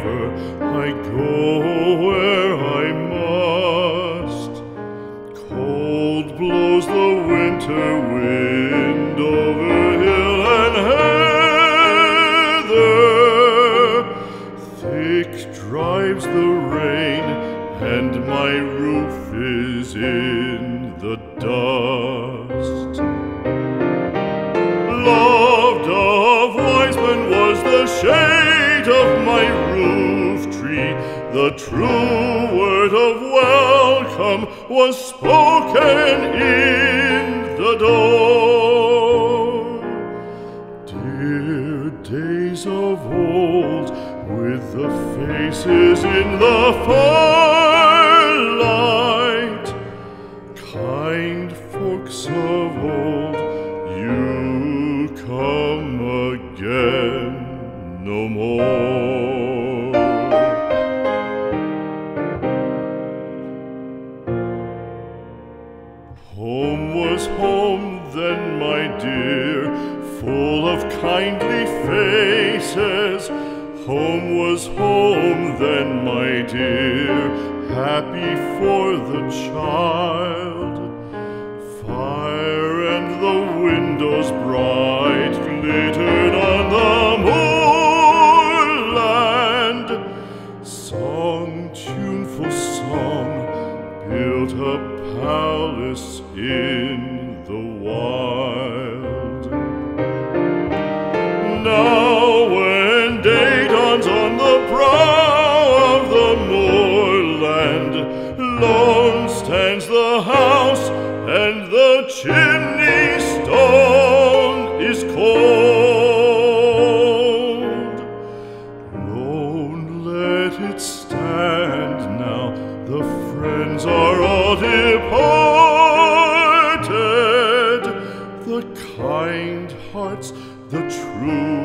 river, I go where I must. Cold blows the winter wind over hill and heather. Thick drives the rain, and my roof is in the dust. Loved of wise men was the shade of my roof tree. The true word of welcome was spoken in the door. Dear days of old, with the faces in the firelight, kind folks of old, you come again no more. Home was home then, my dear, full of kindly faces. Home was home then, my dear, happy for the child. Fire and the windows bright glittered on the moorland. Song, tuneful song, built a palace in the wild. Now when day dawns on the brow of the moorland, lone stands the house, and the chimney stone is cold. Lone, let it stand now, the friends are all departed. The kind hearts, the true